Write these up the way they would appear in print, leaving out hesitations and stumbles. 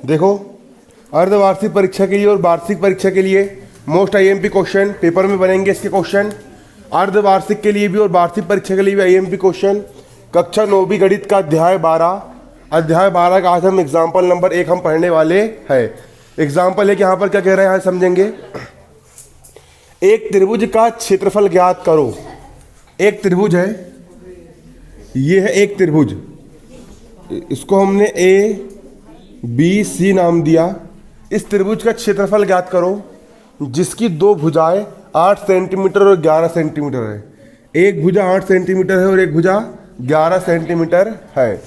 देखो, अर्धवार्षिक परीक्षा के लिए और वार्षिक परीक्षा के लिए मोस्ट आईएमपी क्वेश्चन पेपर में बनेंगे इसके क्वेश्चन। अर्धवार्षिक के लिए भी और वार्षिक परीक्षा के लिए भी आईएमपी क्वेश्चन। कक्षा 9वीं गणित का अध्याय 12 का आज हम एग्जाम्पल नंबर 1 हम पढ़ने वाले हैं। एग्जाम्पल है कि यहाँ पर क्या कह रहे हैं, यहाँ समझेंगे। एक त्रिभुज का क्षेत्रफल ज्ञात करो। एक त्रिभुज है, ये है एक त्रिभुज, इसको हमने ए बी सी नाम दिया। इस त्रिभुज का क्षेत्रफल ज्ञात करो जिसकी दो भुजाएं 8 सेंटीमीटर और 11 सेंटीमीटर है। एक भुजा 8 सेंटीमीटर है और एक भुजा 11 सेंटीमीटर है,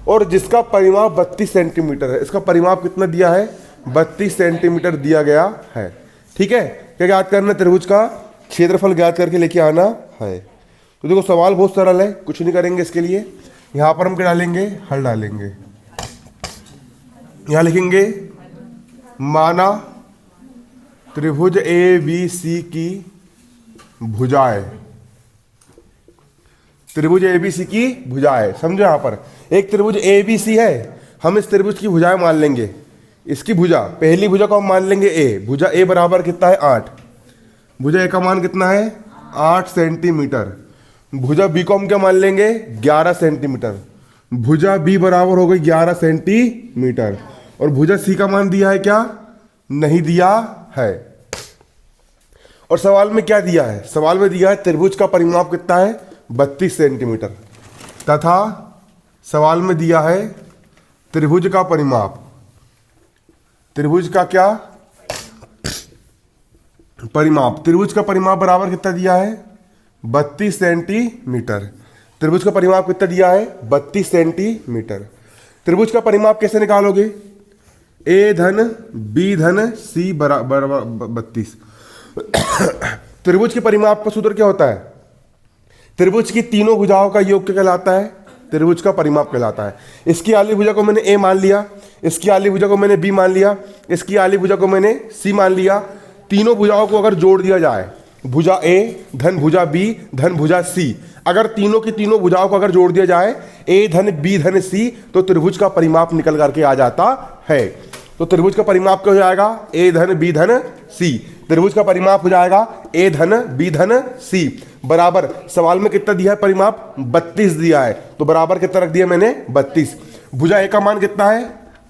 और जिसका परिमाप 32 सेंटीमीटर है। इसका परिमाप कितना दिया है? 32 सेंटीमीटर दिया गया है। ठीक है, क्या ज्ञात करना? त्रिभुज का क्षेत्रफल ज्ञात करके लेके आना है। तो देखो सवाल बहुत सरल है, कुछ नहीं करेंगे इसके लिए। यहाँ पर हम क्या डालेंगे? हल डालेंगे। यहाँ लिखेंगे माना त्रिभुज ए बी सी की भुजाएं। त्रिभुज ए बी सी की भुजाएं, समझो। यहाँ पर एक त्रिभुज ए बी सी है, हम इस त्रिभुज की भुजाएं मान लेंगे। इसकी भुजा, पहली भुजा को हम मान लेंगे ए। भुजा ए बराबर कितना है? 8। भुजा ए का मान कितना है? 8 सेंटीमीटर। भुजा बी को हम क्या मान लेंगे? 11 सेंटीमीटर। भुजा बी बराबर हो गई 11 सेंटीमीटर। और भुजा सी का मान दिया है क्या? नहीं दिया है। और सवाल में क्या दिया है? सवाल में दिया है त्रिभुज का परिमाप कितना है? 32 सेंटीमीटर। तथा सवाल में दिया है त्रिभुज का परिमाप। त्रिभुज का क्या परिमाप? त्रिभुज का परिमाप बराबर कितना दिया है? 32 सेंटीमीटर। त्रिभुज का परिमाप कितना दिया है? 32 सेंटीमीटर। त्रिभुज का परिमाप कैसे निकालोगे? ए धन बी धन सी बराबर 32। त्रिभुज के परिमाप का सूत्र क्या होता है? त्रिभुज की तीनों भुजाओं का योग क्या कहलाता है? त्रिभुज का परिमाप कहलाता है। इसकी आली भुजा को मैंने ए मान लिया, इसकी आली भुजा को मैंने बी मान लिया, इसकी आली भुजा को मैंने सी मान लिया। तीनों भुजाओं को अगर जोड़ दिया जाए, भुजा ए धन भुजा बी धन भुजा सी, अगर तीनों की तीनों भुजाओं को अगर जोड़ दिया जाए ए धन बी धन सी, तो त्रिभुज का परिमाप निकल करके आ जाता है। तो त्रिभुज का परिमाप क्या हो जाएगा? ए धन बी धन सी। त्रिभुज का परिमाप हो जाएगा ए धन बी धन सी बराबर, सवाल में कितना दिया है परिमाप? 32 दिया है, तो बराबर कितना रख दिया मैंने? 32। भुजा ए का मान कितना है?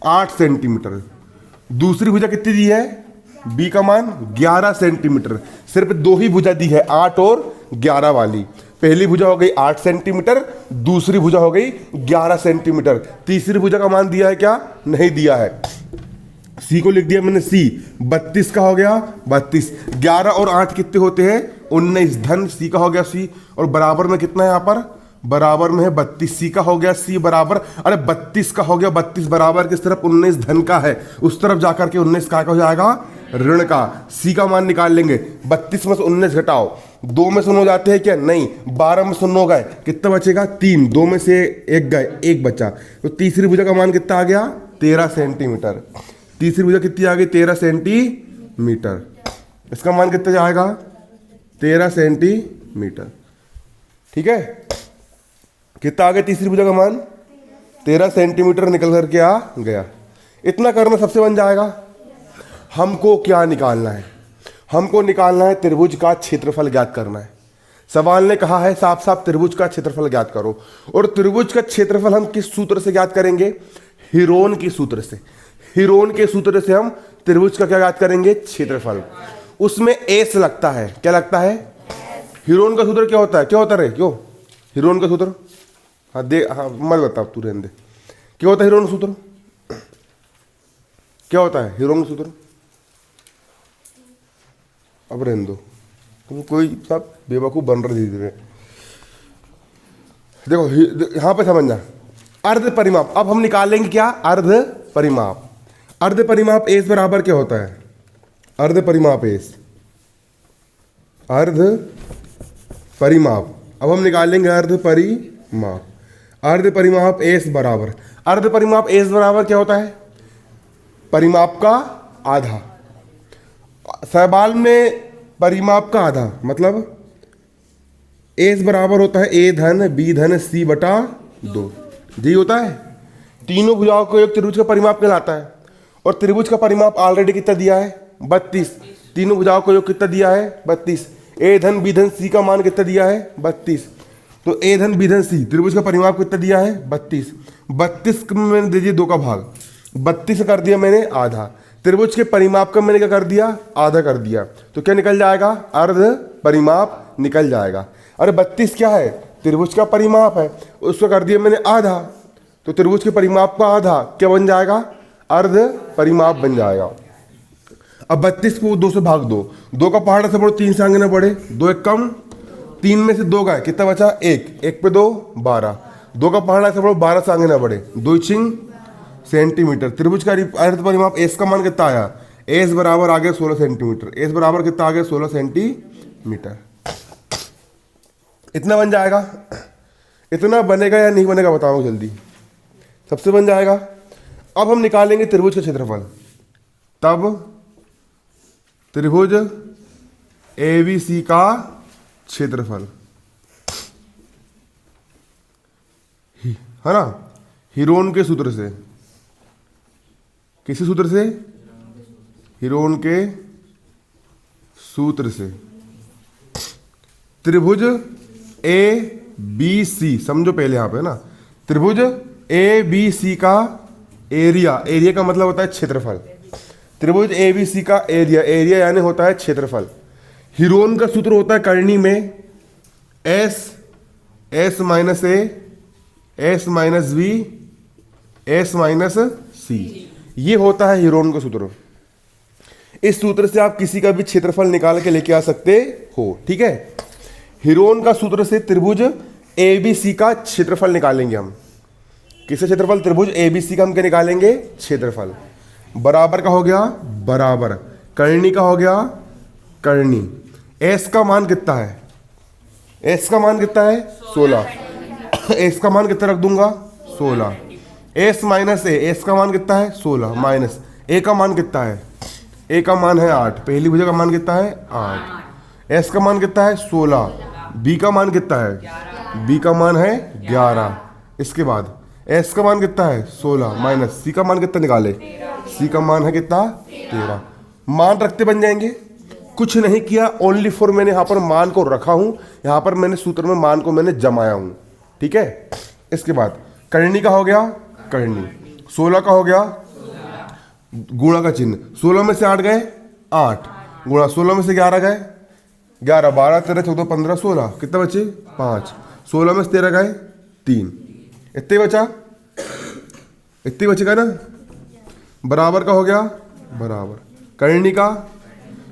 8 सेंटीमीटर। दूसरी भुजा कितनी दी है? बी का मान 11 सेंटीमीटर। सिर्फ दो ही भुजा दी है, 8 और 11 वाली। पहली भुजा हो गई 8 सेंटीमीटर, दूसरी भुजा हो गई 11 सेंटीमीटर। तीसरी भुजा का मान दिया है क्या? नहीं दिया है। सी को लिख दिया मैंने सी। 32 का हो गया 32। 11 और 8 कितने होते हैं? 19। धन सी का हो गया सी, और बराबर में कितना है यहाँ पर? बराबर में है 32। सी का हो गया सी बराबर, अरे 32 का हो गया 32 बराबर किस तरफ? 19 धन का है, उस तरफ जाकर के 19 का हो जाएगा? ऋण का। सी का मान निकाल लेंगे। 32 में से 19 घटाओ, 2 में से 9 जाते हैं क्या? नहीं। 12 में से 9 गए, कितना बचेगा? 3। 2 में से 1 गए, 1 बचा। तो तीसरी भुजा का मान कितना आ गया? 13 सेंटीमीटर। तीसरी भुजा कितनी आ गई? 13 सेंटीमीटर। इसका मान कितना जाएगा? 13 सेंटीमीटर। ठीक है, कितना आ गया तीसरी भुजा का मान? 13 सेंटीमीटर निकल करके आ गया। इतना करना सबसे बन जाएगा। हमको क्या निकालना है? हमको निकालना है त्रिभुज का क्षेत्रफल ज्ञात करना है। सवाल ने कहा है साफ साफ त्रिभुज का क्षेत्रफल ज्ञात करो। और त्रिभुज का क्षेत्रफल हम किस सूत्र से ज्ञात करेंगे? हीरोन के सूत्र से। हीरोन के सूत्र से हम त्रिभुज का क्या ज्ञात करेंगे? क्षेत्रफल। उसमें एस लगता है। क्या लगता है? हीरोन का सूत्र क्या होता है? क्या होता है? क्यों हीरोन का सूत्र? हाँ दे, हाँ मत बता तू, रहने दे। क्या होता है हीरोन का सूत्र? क्या होता है हीरोन का सूत्र? अब रहने दो, तुम कोई सब बेवकूफ बन रहे धीरे धीरे। देखो यहां पे समझना, अर्ध परिमाप। अब हम निकालेंगे क्या? अर्ध परिमाप। अर्ध परिमाप एस बराबर क्या होता है? अर्ध परिमाप एस, अर्ध परिमाप। अब हम निकालेंगे अर्ध परिमाप। अर्ध परिमाप एस बराबर, अर्ध परिमाप एस बराबर क्या होता है? परिमाप का आधा। सवाल में परिमाप का आधा मतलब एस बराबर होता है ए धन बी धन सी बटा 2। यही होता है। तीनों भुजाओं को एक त्रिभुज का परिमाप कहलाता है। और त्रिभुज का परिमाप ऑलरेडी कितना दिया है 32, तीनों भुजाओं को योग कितना दिया है 32, ए धन बी धन सी का मान कितना दिया है 32, तो ए धन बी धन सी त्रिभुज का परिमाप कितना दिया है 32, 32 में मैंने दे दिया 2 का भाग, 32 कर दिया मैंने आधा, त्रिभुज के परिमाप का मैंने क्या कर दिया आधा कर दिया, तो क्या निकल जाएगा अर्ध परिमाप निकल जाएगा। अरे 32 क्या है त्रिभुज का परिमाप है, उसको कर दिया मैंने आधा, तो त्रिभुज के परिमाप का आधा क्या बन जाएगा अर्ध परिमाप बन जाएगा। अब 32 को 2 से भाग दो, 2 का पहाड़ा से बढ़ो 3 से आगे ना बढ़े, 2 एक कम, 3 में से 2 गए कितना बचा 1, 1 पे 2 12, 2 का पहाड़ा से बढ़ो 12 से आगे ना बढ़े, 2 इंच सेंटीमीटर। त्रिभुज का अर्ध परिमाप एस का मान कितना आया, एस बराबर आ गया 16 सेंटीमीटर, एस बराबर कितना आ गया 16 सेंटीमीटर। इतना बन जाएगा, इतना बनेगा या नहीं बनेगा बताओ जल्दी, सबसे बन जाएगा। अब हम निकालेंगे त्रिभुज का क्षेत्रफल, तब त्रिभुज एबीसी का क्षेत्रफल है ना, हीरोन के सूत्र से, किसी सूत्र से, हीरोन के सूत्र से त्रिभुज ए बी सी, समझो पहले यहां पे ना, त्रिभुज ए बी सी का एरिया, एरिया का मतलब होता है क्षेत्रफल, त्रिभुज ए बी सी का एरिया, एरिया यानी होता है क्षेत्रफल। हीरोन का सूत्र होता है करनी में S, S minus A, S minus B, S minus C, ये होता है हीरोन का सूत्र। इस सूत्र से आप किसी का भी क्षेत्रफल निकाल के लेके आ सकते हो, ठीक है। हीरोन का सूत्र से त्रिभुज ए बी सी का क्षेत्रफल निकालेंगे हम, किससे क्षेत्रफल, त्रिभुज ए बी सी का हम क्या निकालेंगे क्षेत्रफल। बराबर का हो गया बराबर, करनी का हो गया करनी, एस का मान कितना है, एस का मान कितना है 16, एस का मान कितना रख दूंगा 16, एस माइनस ए, एस का मान कितना है 16 माइनस ए का मान कितना है, ए का मान है 8, पहली भुजा का मान कितना है 8, एस का मान कितना है 16, बी का मान कितना है, बी का मान है 11, इसके बाद एस का मान कितना है 16 माइनस सी का मान कितना निकाले, सी का मान है कितना 13, मान रखते बन जाएंगे। कुछ नहीं किया, ओनली फॉर मैंने यहाँ पर मान को रखा हूँ, यहाँ पर मैंने सूत्र में मान को मैंने जमाया हूँ, ठीक है। इसके बाद करनी का हो गया करनी, 16 का हो गया गुणा का चिन्ह, 16 में से 8 गए 8, गुणा 16 में से 11 गए 11, 12 13 14 15 16, कितना बचे 5, 16 में से 13 गए 3, इतने बचा, इतने बचेगा ना। बराबर का हो गया बराबर, करनी का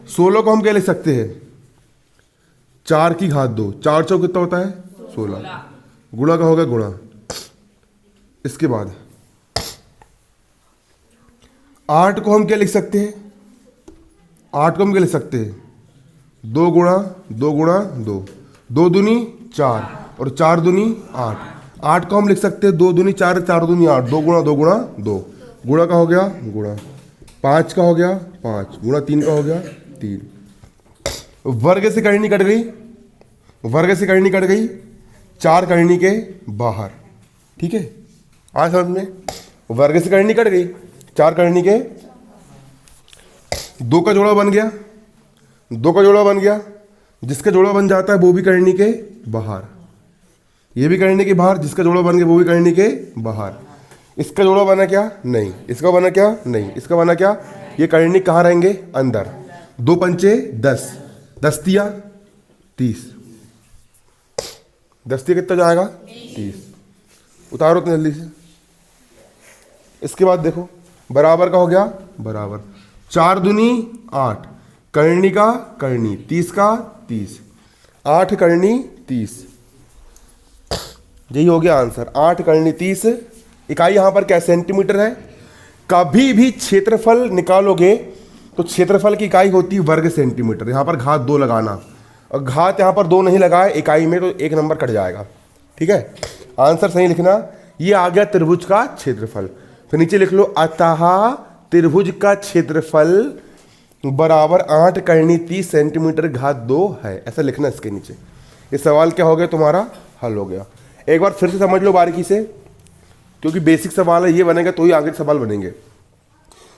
16 को हम क्या लिख सकते हैं 4 की घात 2, 4 चौक कितना होता है 16, गुणा का हो गया गुणा। इसके बाद 8 को हम क्या लिख सकते हैं, 8 को हम क्या लिख सकते हैं 2 गुणा 2 गुणा 2, 2 दूनी 4 और 4 दूनी 8, 8 को हम लिख सकते हैं 2 दूनी 4, 4 दूनी 8, 2 गुणा 2 गुणा 2, गुणा का हो गया गुणा, 5 का हो गया 5, गुणा 3 का हो गया 3, वर्ग से करनी कट गई, वर्ग से करनी कट गई, 4 करनी के बाहर, ठीक है। आज समझ में, वर्ग से करनी कट गई, 4 करनी के, 2 का जोड़ा बन गया, 2 का जोड़ा बन गया, जिसका जोड़ा बन जाता है वो भी करनी के बाहर, ये भी करनी के बाहर, जिसका जोड़ा बन गया वो भी करनी के बाहर। इसका जोड़ा बना क्या नहीं, इसका बना क्या नहीं, इसका बना क्या, ये करनी कहाँ रहेंगे अंदर, 2 पंचे 10, 10 तिया 30, 10 तिया कितना जाएगा 30, उतारो तो जल्दी से। इसके बाद देखो बराबर का हो गया बराबर, 4 दूनी 8, करनी का करनी 30 का 30, 8 करनी 30, यही हो गया आंसर, 8 करनी 30। इकाई यहां पर क्या सेंटीमीटर है। कभी भी क्षेत्रफल निकालोगे तो क्षेत्रफल की इकाई होती है वर्ग सेंटीमीटर, यहां पर घात 2 लगाना, और घात यहां पर 2 नहीं लगाए इकाई में तो 1 नंबर कट जाएगा, ठीक है। आंसर सही लिखना, ये आ गया त्रिभुज का क्षेत्रफल। फिर नीचे लिख लो, अतः त्रिभुज का क्षेत्रफल बराबर 8 करनी 30 सेंटीमीटर घात 2 है, ऐसा लिखना इसके नीचे। ये सवाल क्या हो गया तुम्हारा, हल हो गया। एक बार फिर से समझ लो बारीकी से, क्योंकि बेसिक सवाल है, ये बनेगा तो ही आगे सवाल बनेंगे।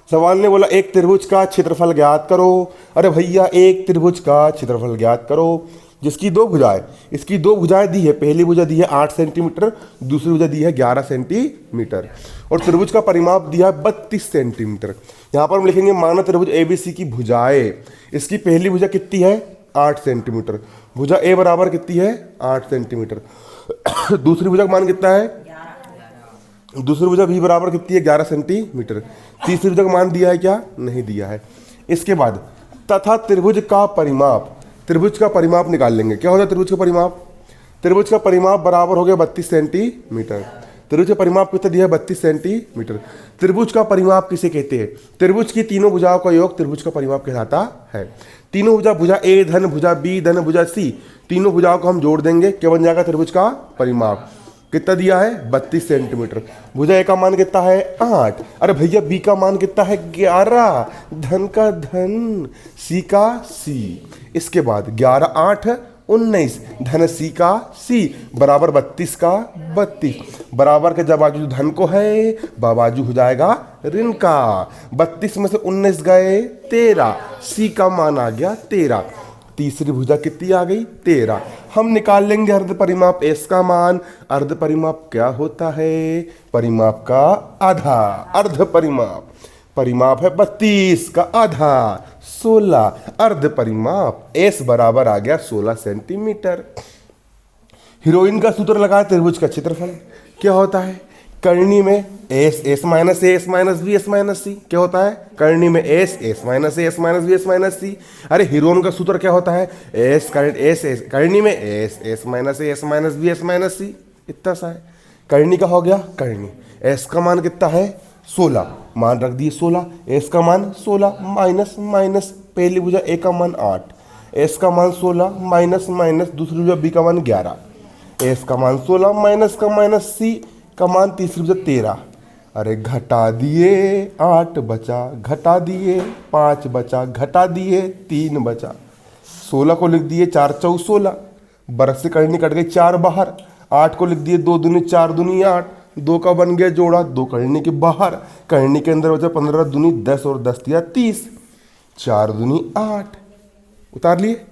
सवाल ने बोला एक त्रिभुज का क्षेत्रफल ज्ञात करो। अरे भैया एक त्रिभुज का क्षेत्रफल ज्ञात करो जिसकी दो भुजाएं, इसकी दो भुजाएं दी है, पहली भुजा दी है 8 सेंटीमीटर, दूसरी भुजा दी है 11 सेंटीमीटर, और त्रिभुज का परिमाप दिया है 32 सेंटीमीटर। यहाँ पर हम लिखेंगे माना त्रिभुज ABC की भुजाएं, इसकी पहली भुजा कितनी है 8 सेंटीमीटर, भुजा ए बराबर कितनी है 8 सेंटीमीटर, दूसरी भुजा का मान कितना है, दूसरी भुजा भी बराबर कितनी है 11 सेंटीमीटर, तीसरी भुजा का मान दिया है क्या, नहीं दिया है। इसके बाद तथा त्रिभुज का परिमाप, त्रिभुज का परिमाप निकाल लेंगे। क्या होता है त्रिभुज का परिमाप, त्रिभुज का परिमाप बराबर हो गया 32 सेंटीमीटर। त्रिभुज का परिमाप कितना दिया है 32 सेंटीमीटर। त्रिभुज का परिमाप किसे कहते हैं, त्रिभुज की तीनों भुजाओं का योग त्रिभुज का परिमाप कहलाता है। तीनों भुजा, भुजा ए धन भुजा बी धन भुजा सी, तीनों भुजाओं को हम जोड़ देंगे, क्या बन जाएगा त्रिभुज का परिमाप। कितना दिया है 32 सेंटीमीटर। भुजा ए का मान कितना है 8, अरे भैया बी का मान कितना है 11, धन का धन सी का सी। इसके बाद 11 8 19, धन सी का सी बराबर 32 का 32, बराबर के जब बाजू धन को है बाजू हो जाएगा ऋण का। 32 में से 19 गए 13, सी का मान आ गया 13, तीसरी भुजा कितनी आ गई 13। हम निकाल लेंगे अर्ध परिमाप एस का मान। अर्ध परिमाप क्या होता है, परिमाप का आधा, अर्ध परिमाप, परिमाप है 32 का आधा 16, अर्ध परिमाप एस बराबर आ गया 16 सेंटीमीटर। हीरोइन का सूत्र लगाया त्रिभुज का क्षेत्रफल, क्या होता है करनी में S S minus A S minus B S minus C, क्या होता है करनी में S S minus A S minus B S minus C. अरे हीरोइन का सूत्र क्या होता है एस करनी में S S minus A S minus B S minus C, इतना सा है। करनी का हो गया करनी, एस का मान कितना है 16, मान रख दिए 16, एस का मान 16 माइनस माइनस, पहली भुजा ए का मान 8, एस का मान 16 माइनस माइनस, दूसरी भुजा बी का मान 11, एस का मान 16 माइनस का माइनस सी का मान, तीसरी भुजा 13, अरे घटा दिए 8 बचा, घटा दिए 5 बचा, घटा दिए 3 बचा, 16 को लिख दिए 4 चौ 16, बरस से करनी कट गई 4 बाहर, 8 को लिख दिए 2 दूनी 4 दूनी 8, 2 का बन गया जोड़ा, 2 करनी के बाहर, करनी के अंदर बचा 15 दूनी 10 और 10 दिया 30, 4 दूनी 8, उतार लिए।